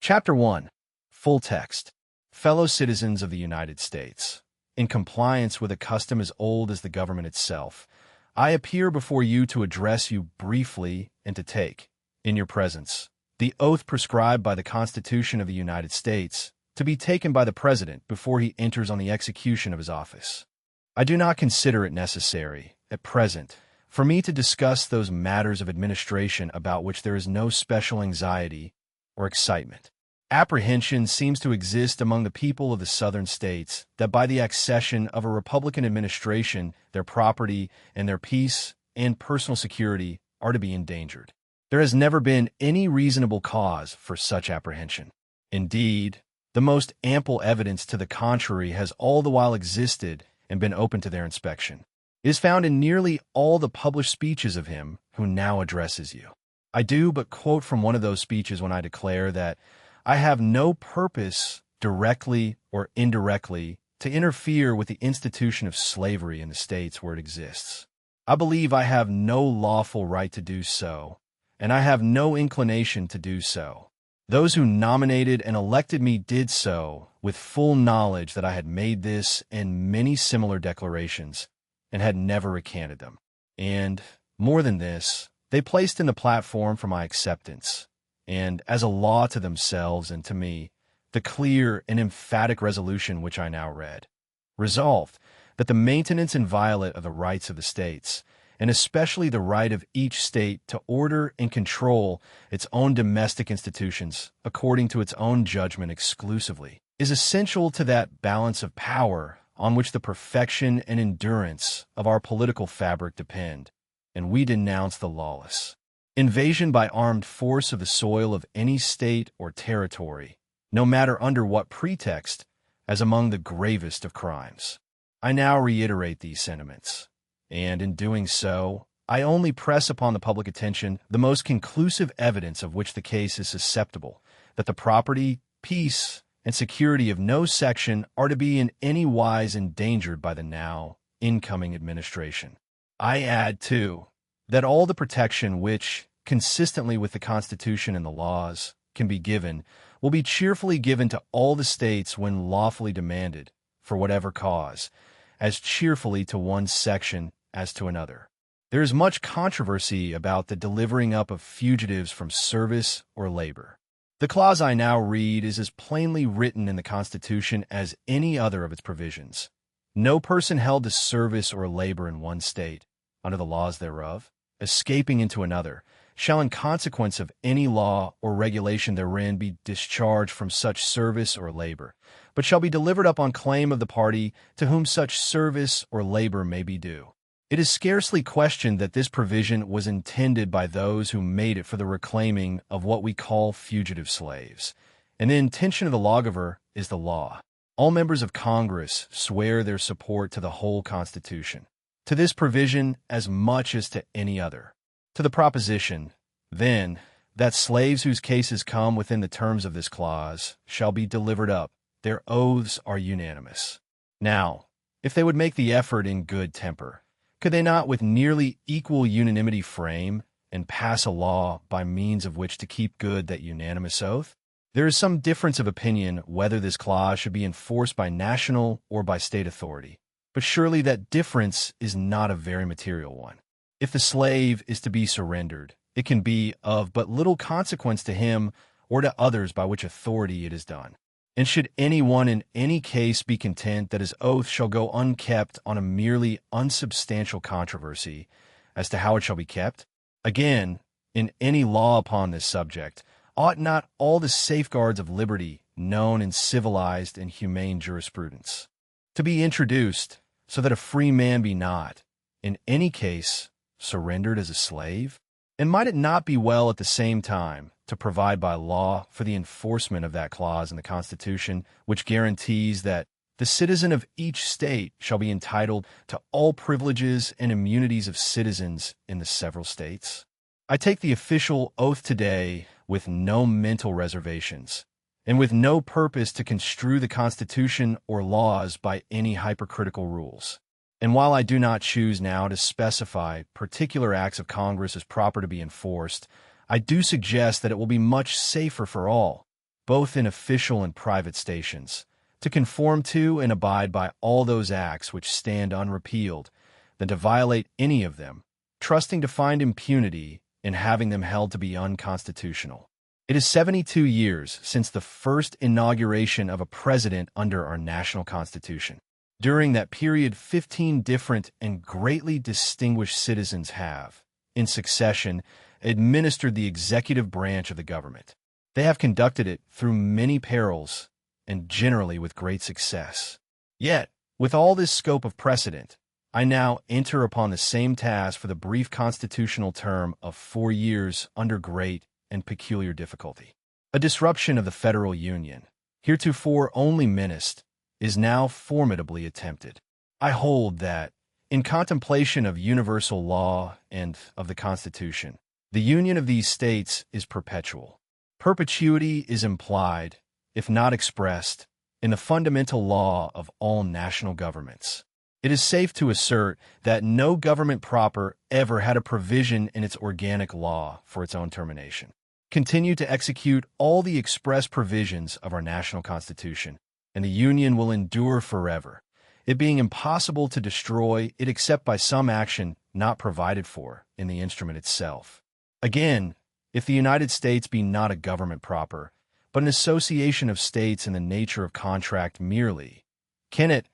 Chapter 1. Full text. Fellow citizens of the United States, in compliance with a custom as old as the government itself, I appear before you to address you briefly and to take, in your presence, the oath prescribed by the Constitution of the United States to be taken by the President before he enters on the execution of his office. I do not consider it necessary, at present, for me to discuss those matters of administration about which there is no special anxiety or excitement. Apprehension seems to exist among the people of the southern states that by the accession of a Republican administration, their property and their peace and personal security are to be endangered. There has never been any reasonable cause for such apprehension. Indeed, the most ample evidence to the contrary has all the while existed and been open to their inspection. It is found in nearly all the published speeches of him who now addresses you. I do but quote from one of those speeches when I declare that I have no purpose, directly or indirectly, to interfere with the institution of slavery in the states where it exists. I believe I have no lawful right to do so, and I have no inclination to do so. Those who nominated and elected me did so with full knowledge that I had made this and many similar declarations, and had never recanted them. And, more than this, they placed in the platform for my acceptance, and as a law to themselves and to me, the clear and emphatic resolution which I now read. Resolved, that the maintenance inviolate of the rights of the states, and especially the right of each state to order and control its own domestic institutions according to its own judgment exclusively, is essential to that balance of power on which the perfection and endurance of our political fabric depend, and we denounce the lawless invasion by armed force of the soil of any state or territory, no matter under what pretext, as among the gravest of crimes. I now reiterate these sentiments, and in doing so, I only press upon the public attention the most conclusive evidence of which the case is susceptible, that the property, peace, and security of no section are to be in any wise endangered by the now incoming administration. I add, too, that all the protection which, consistently with the Constitution and the laws, can be given, will be cheerfully given to all the states when lawfully demanded, for whatever cause, as cheerfully to one section as to another. There is much controversy about the delivering up of fugitives from service or labor. The clause I now read is as plainly written in the Constitution as any other of its provisions. No person held to service or labor in one state, under the laws thereof, escaping into another, shall in consequence of any law or regulation therein be discharged from such service or labor, but shall be delivered up on claim of the party to whom such service or labor may be due. It is scarcely questioned that this provision was intended by those who made it for the reclaiming of what we call fugitive slaves, and the intention of the lawgiver is the law. All members of Congress swear their support to the whole Constitution, to this provision as much as to any other. To the proposition, then, that slaves whose cases come within the terms of this clause shall be delivered up, their oaths are unanimous. Now, if they would make the effort in good temper, could they not with nearly equal unanimity frame and pass a law by means of which to keep good that unanimous oath? There is some difference of opinion whether this clause should be enforced by national or by state authority, but surely that difference is not a very material one. If the slave is to be surrendered, it can be of but little consequence to him or to others by which authority it is done. And should any one in any case be content that his oath shall go unkept on a merely unsubstantial controversy as to how it shall be kept? Again, in any law upon this subject, ought not all the safeguards of liberty known in civilized and humane jurisprudence to be introduced, so that a free man be not, in any case, surrendered as a slave? And might it not be well at the same time to provide by law for the enforcement of that clause in the Constitution which guarantees that the citizen of each state shall be entitled to all privileges and immunities of citizens in the several states? I take the official oath today with no mental reservations, and with no purpose to construe the Constitution or laws by any hypercritical rules. And while I do not choose now to specify particular acts of Congress as proper to be enforced, I do suggest that it will be much safer for all, both in official and private stations, to conform to and abide by all those acts which stand unrepealed, than to violate any of them, trusting to find impunity in having them held to be unconstitutional. It is 72 years since the first inauguration of a president under our national Constitution. During that period, 15 different and greatly distinguished citizens have, in succession, administered the executive branch of the government. They have conducted it through many perils and generally with great success. Yet, with all this scope of precedent, I now enter upon the same task for the brief constitutional term of 4 years under great and peculiar difficulty. A disruption of the federal union, heretofore only menaced, is now formidably attempted. I hold that, in contemplation of universal law and of the Constitution, the union of these states is perpetual. Perpetuity is implied, if not expressed, in the fundamental law of all national governments. It is safe to assert that no government proper ever had a provision in its organic law for its own termination. Continue to execute all the express provisions of our national Constitution, and the Union will endure forever, it being impossible to destroy it except by some action not provided for in the instrument itself. Again, if the United States be not a government proper, but an association of states in the nature of contract merely, can it,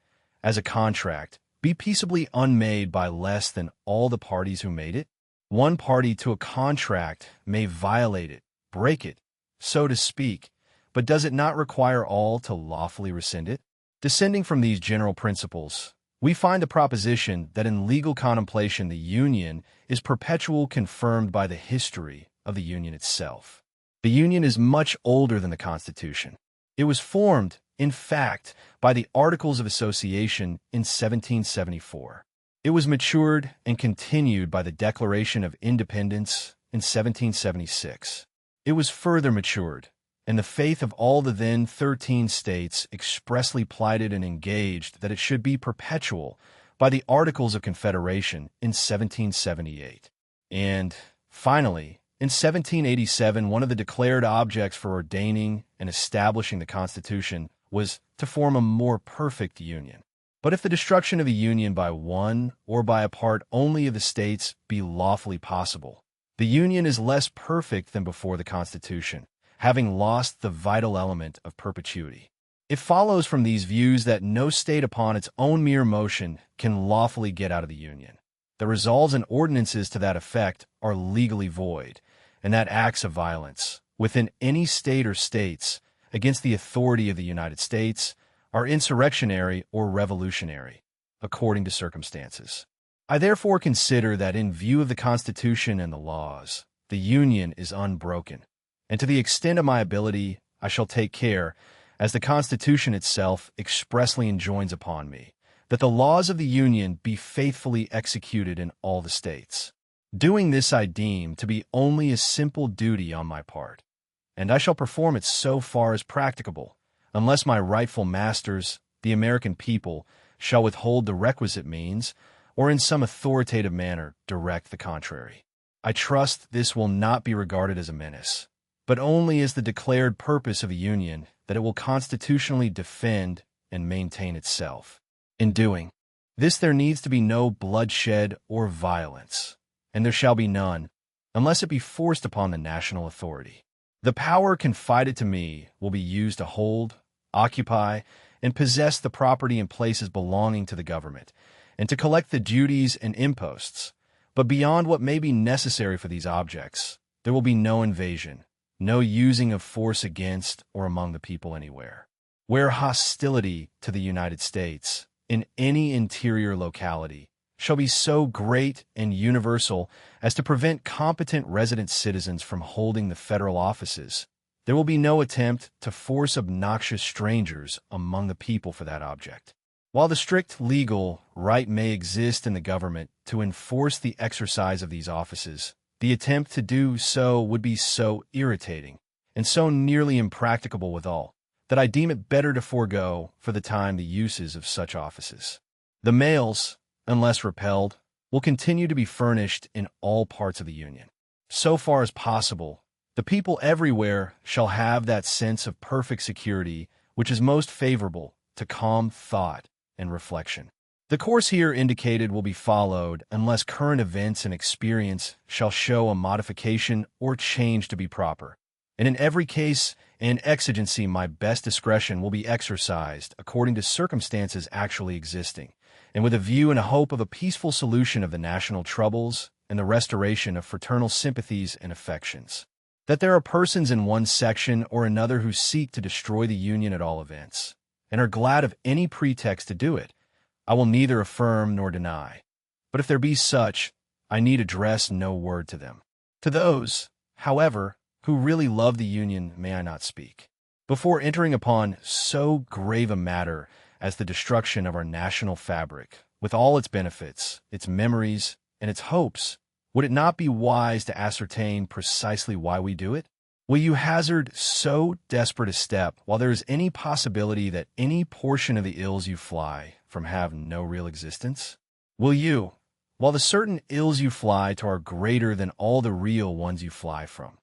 as a contract, be peaceably unmade by less than all the parties who made it? One party to a contract may violate it, break it, so to speak, but does it not require all to lawfully rescind it? Descending from these general principles, we find the proposition that in legal contemplation the Union is perpetual confirmed by the history of the Union itself. The Union is much older than the Constitution. It was formed, in fact, by the Articles of Association in 1774. It was matured and continued by the Declaration of Independence in 1776. It was further matured, and the faith of all the then 13 states expressly plighted and engaged that it should be perpetual by the Articles of Confederation in 1778. And, finally, in 1787, one of the declared objects for ordaining and establishing the Constitution was to form a more perfect union. But if the destruction of a union by one or by a part only of the states be lawfully possible, the union is less perfect than before the Constitution, having lost the vital element of perpetuity. It follows from these views that no state upon its own mere motion can lawfully get out of the union. The resolves and ordinances to that effect are legally void, and that acts of violence, within any state or states, against the authority of the United States, are insurrectionary or revolutionary, according to circumstances. I therefore consider that in view of the Constitution and the laws, the Union is unbroken, and to the extent of my ability, I shall take care, as the Constitution itself expressly enjoins upon me, that the laws of the Union be faithfully executed in all the states. Doing this I deem to be only a simple duty on my part, and I shall perform it so far as practicable, unless my rightful masters, the American people, shall withhold the requisite means, or in some authoritative manner direct the contrary. I trust this will not be regarded as a menace, but only as the declared purpose of a union that it will constitutionally defend and maintain itself. In doing this, there needs to be no bloodshed or violence, and there shall be none, unless it be forced upon the national authority. The power confided to me will be used to hold, occupy, and possess the property and places belonging to the government, and to collect the duties and imposts. But beyond what may be necessary for these objects, there will be no invasion, no using of force against or among the people anywhere. Where hostility to the United States, in any interior locality, shall be so great and universal as to prevent competent resident citizens from holding the federal offices, there will be no attempt to force obnoxious strangers among the people for that object. While the strict legal right may exist in the government to enforce the exercise of these offices, the attempt to do so would be so irritating and so nearly impracticable withal, that I deem it better to forego for the time the uses of such offices. The mails, unless repelled, will continue to be furnished in all parts of the Union. So far as possible, The people everywhere shall have that sense of perfect security which is most favorable to calm thought and reflection. The course here indicated will be followed unless current events and experience shall show a modification or change to be proper. And in every case and exigency, my best discretion will be exercised according to circumstances actually existing, and with a view and a hope of a peaceful solution of the national troubles and the restoration of fraternal sympathies and affections. That there are persons in one section or another who seek to destroy the Union at all events, and are glad of any pretext to do it, I will neither affirm nor deny. But if there be such, I need address no word to them. To those, however, who really love the Union, may I not speak. Before entering upon so grave a matter as the destruction of our national fabric, with all its benefits, its memories, and its hopes, would it not be wise to ascertain precisely why we do it? Will you hazard so desperate a step while there is any possibility that any portion of the ills you fly from have no real existence? Will you, while the certain ills you fly to are greater than all the real ones you fly from,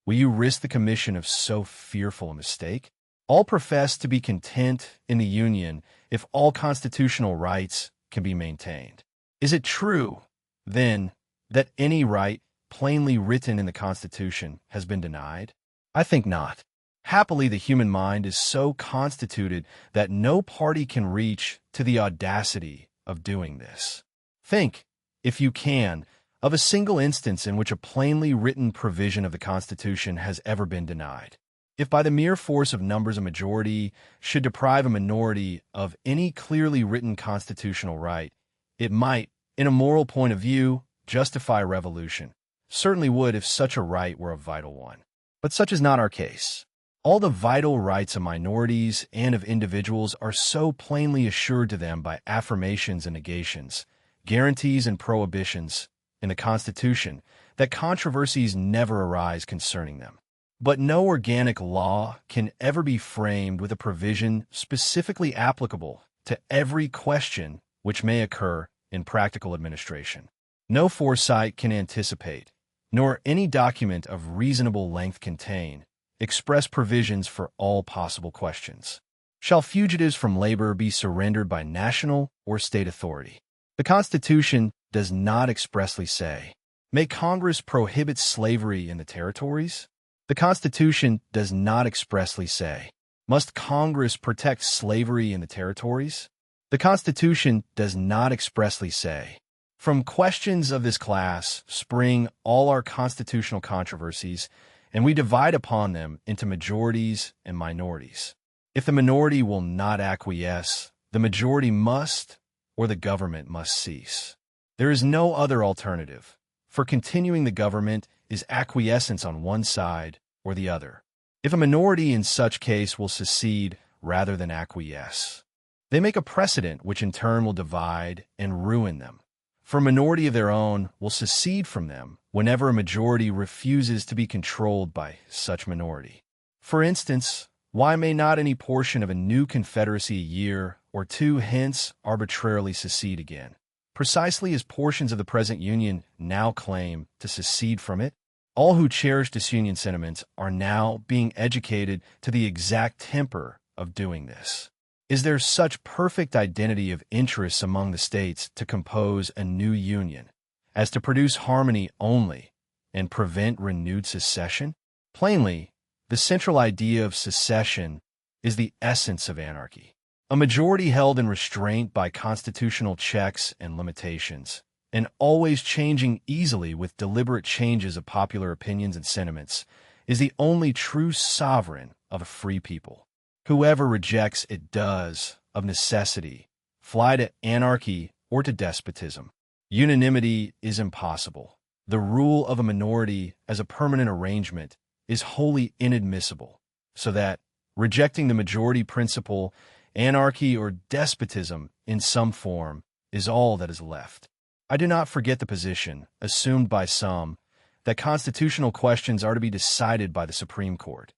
will you risk the commission of so fearful a mistake? All profess to be content in the Union if all constitutional rights can be maintained. Is it true, then, that any right plainly written in the Constitution has been denied? I think not. Happily, the human mind is so constituted that no party can reach to the audacity of doing this. Think, if you can, of a single instance in which a plainly written provision of the Constitution has ever been denied. If by the mere force of numbers a majority should deprive a minority of any clearly written constitutional right, it might, in a moral point of view, justify revolution. Certainly would if such a right were a vital one. But such is not our case. All the vital rights of minorities and of individuals are so plainly assured to them by affirmations and negations, guarantees and prohibitions, in the Constitution, that controversies never arise concerning them. But no organic law can ever be framed with a provision specifically applicable to every question which may occur in practical administration. No foresight can anticipate, nor any document of reasonable length contain, express provisions for all possible questions. Shall fugitives from labor be surrendered by national or state authority? The Constitution does not expressly say, may Congress prohibit slavery in the territories? The Constitution does not expressly say, must Congress protect slavery in the territories? The Constitution does not expressly say, from questions of this class spring all our constitutional controversies, and we divide upon them into majorities and minorities. If the minority will not acquiesce, the majority must, or the government must cease. There is no other alternative, for continuing the government is acquiescence on one side or the other. If a minority in such case will secede rather than acquiesce, they make a precedent which in turn will divide and ruin them. For a minority of their own will secede from them whenever a majority refuses to be controlled by such minority. For instance, why may not any portion of a new confederacy a year or two hence arbitrarily secede again, precisely as portions of the present Union now claim to secede from it? All who cherish disunion sentiments are now being educated to the exact temper of doing this. Is there such perfect identity of interests among the states to compose a new union as to produce harmony only and prevent renewed secession? Plainly, the central idea of secession is the essence of anarchy. A majority held in restraint by constitutional checks and limitations, and always changing easily with deliberate changes of popular opinions and sentiments, is the only true sovereign of a free people. Whoever rejects it does, of necessity, fly to anarchy or to despotism. Unanimity is impossible. The rule of a minority as a permanent arrangement is wholly inadmissible, so that, rejecting the majority principle, anarchy or despotism in some form is all that is left. I do not forget the position, assumed by some, that constitutional questions are to be decided by the Supreme Court.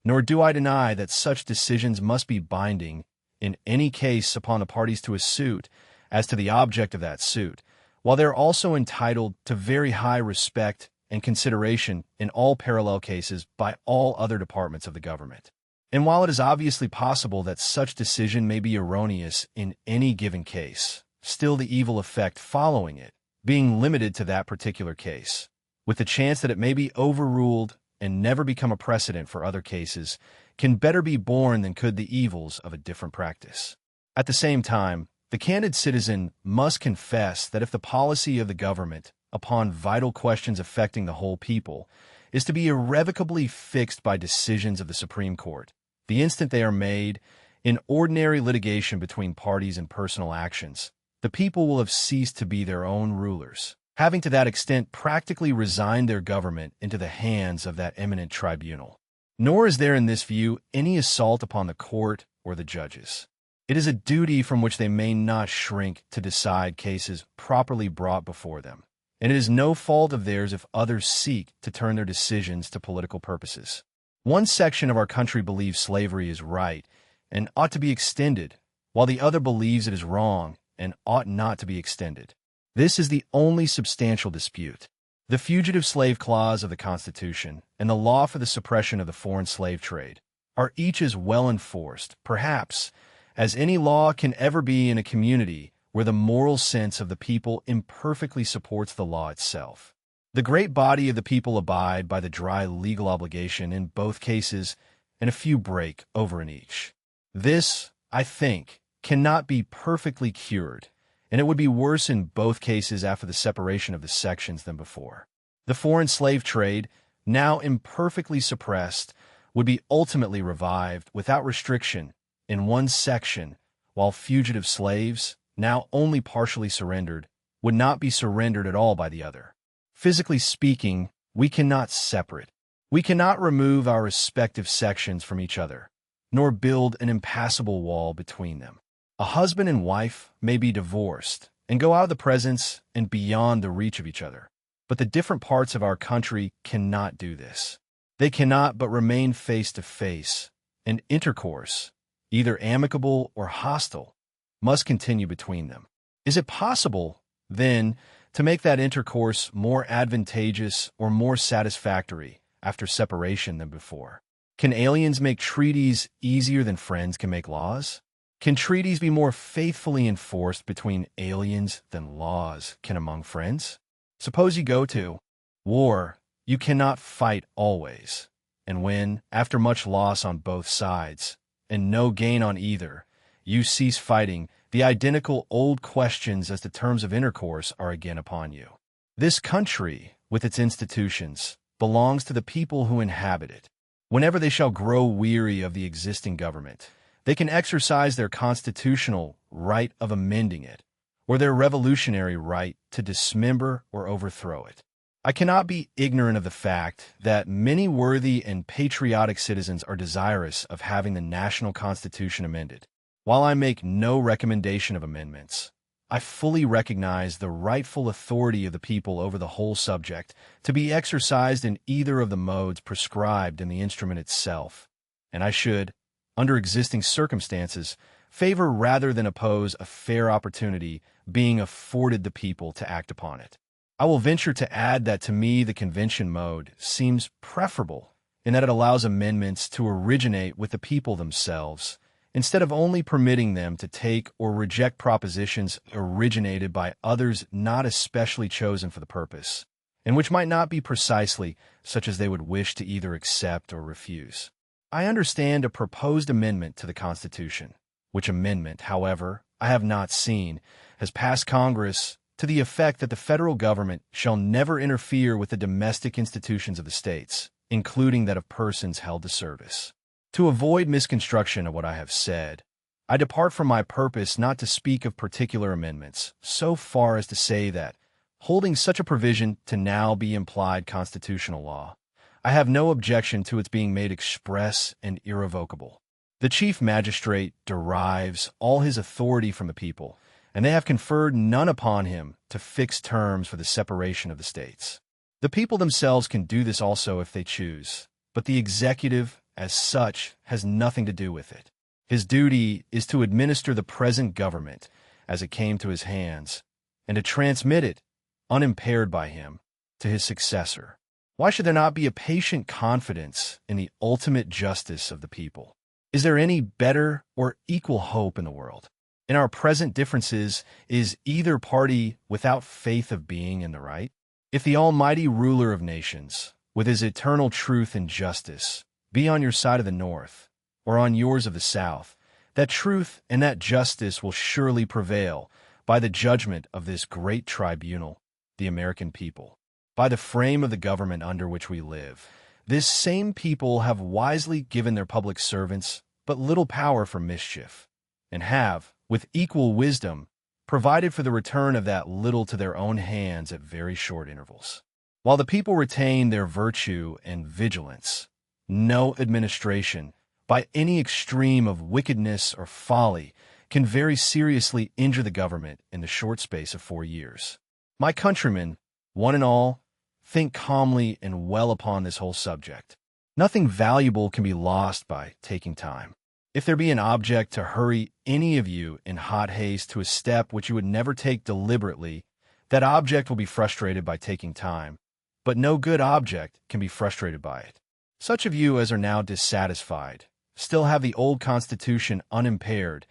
Nor do I deny that such decisions must be binding in any case upon the parties to a suit as to the object of that suit, while they are also entitled to very high respect and consideration in all parallel cases by all other departments of the government. And while it is obviously possible that such decision may be erroneous in any given case, still the evil effect following it, being limited to that particular case, with the chance that it may be overruled and never become a precedent for other cases, can better be borne than could the evils of a different practice. At the same time, the candid citizen must confess that if the policy of the government, upon vital questions affecting the whole people, is to be irrevocably fixed by decisions of the Supreme Court, the instant they are made, in ordinary litigation between parties and personal actions, the people will have ceased to be their own rulers, having to that extent practically resigned their government into the hands of that eminent tribunal. Nor is there in this view any assault upon the court or the judges. It is a duty from which they may not shrink to decide cases properly brought before them, and it is no fault of theirs if others seek to turn their decisions to political purposes. One section of our country believes slavery is right and ought to be extended, while the other believes it is wrong and ought not to be extended. This is the only substantial dispute. The Fugitive Slave Clause of the Constitution and the law for the suppression of the foreign slave trade are each as well enforced, perhaps, as any law can ever be in a community where the moral sense of the people imperfectly supports the law itself. The great body of the people abide by the dry legal obligation in both cases, and a few break over in each. This, I think, cannot be perfectly cured, and it would be worse in both cases after the separation of the sections than before. The foreign slave trade, now imperfectly suppressed, would be ultimately revived without restriction in one section, while fugitive slaves, now only partially surrendered, would not be surrendered at all by the other. Physically speaking, we cannot separate. We cannot remove our respective sections from each other, nor build an impassable wall between them. A husband and wife may be divorced and go out of the presence and beyond the reach of each other, but the different parts of our country cannot do this. They cannot but remain face to face, and intercourse, either amicable or hostile, must continue between them. Is it possible, then, to make that intercourse more advantageous or more satisfactory after separation than before? Can aliens make treaties easier than friends can make laws? Can treaties be more faithfully enforced between aliens than laws can among friends? Suppose you go to war, you cannot fight always, and when, after much loss on both sides, and no gain on either, you cease fighting, the identical old questions as to terms of intercourse are again upon you. This country, with its institutions, belongs to the people who inhabit it. Whenever they shall grow weary of the existing government, they can exercise their constitutional right of amending it, or their revolutionary right to dismember or overthrow it. I cannot be ignorant of the fact that many worthy and patriotic citizens are desirous of having the national constitution amended. While I make no recommendation of amendments, I fully recognize the rightful authority of the people over the whole subject to be exercised in either of the modes prescribed in the instrument itself, and I should, under existing circumstances, favor rather than oppose a fair opportunity being afforded the people to act upon it. I will venture to add that to me the convention mode seems preferable in that it allows amendments to originate with the people themselves, instead of only permitting them to take or reject propositions originated by others not especially chosen for the purpose, and which might not be precisely such as they would wish to either accept or refuse. I understand a proposed amendment to the Constitution, which amendment, however, I have not seen, has passed Congress to the effect that the federal government shall never interfere with the domestic institutions of the states, including that of persons held to service. To avoid misconstruction of what I have said, I depart from my purpose not to speak of particular amendments, so far as to say that, holding such a provision to now be implied constitutional law, I have no objection to its being made express and irrevocable. The chief magistrate derives all his authority from the people, and they have conferred none upon him to fix terms for the separation of the states. The people themselves can do this also if they choose, but the executive, as such, has nothing to do with it. His duty is to administer the present government as it came to his hands, and to transmit it, unimpaired by him, to his successor. Why should there not be a patient confidence in the ultimate justice of the people? Is there any better or equal hope in the world? In our present differences, is either party without faith of being in the right? If the almighty ruler of nations, with his eternal truth and justice, be on your side of the north, or on yours of the south, that truth and that justice will surely prevail by the judgment of this great tribunal, the American people. By the frame of the government under which we live, this same people have wisely given their public servants but little power for mischief, and have, with equal wisdom, provided for the return of that little to their own hands at very short intervals. While the people retain their virtue and vigilance, no administration, by any extreme of wickedness or folly, can very seriously injure the government in the short space of 4 years. My countrymen, one and all, think calmly and well upon this whole subject. Nothing valuable can be lost by taking time. If there be an object to hurry any of you in hot haste to a step which you would never take deliberately, that object will be frustrated by taking time, but no good object can be frustrated by it. Such of you as are now dissatisfied still have the old Constitution unimpaired,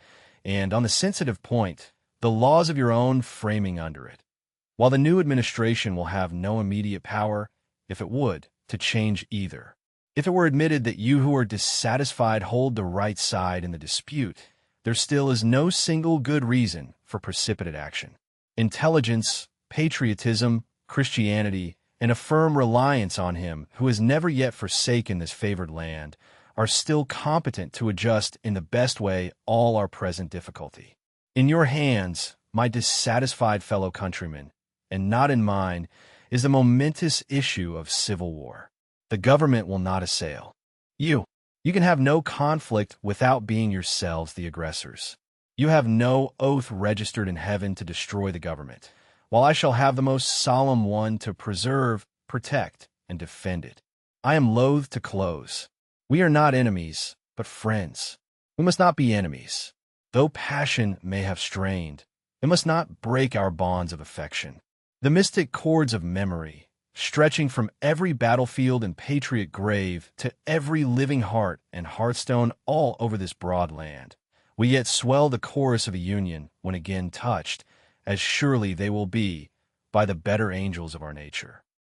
and on the sensitive point, the laws of your own framing under it, while the new administration will have no immediate power, if it would, to change either. If it were admitted that you who are dissatisfied hold the right side in the dispute, there still is no single good reason for precipitate action. Intelligence, patriotism, Christianity, and a firm reliance on Him who has never yet forsaken this favored land are still competent to adjust in the best way all our present difficulty. In your hands, my dissatisfied fellow countrymen, and not in mine, is the momentous issue of civil war. The government will not assail you. You can have no conflict without being yourselves the aggressors. You have no oath registered in heaven to destroy the government, while I shall have the most solemn one to preserve, protect, and defend it. I am loath to close. We are not enemies, but friends. We must not be enemies. Though passion may have strained, it must not break our bonds of affection. The mystic cords of memory, stretching from every battlefield and patriot grave to every living heart and hearthstone all over this broad land, will yet swell the chorus of a union when again touched, as surely they will be, by the better angels of our nature.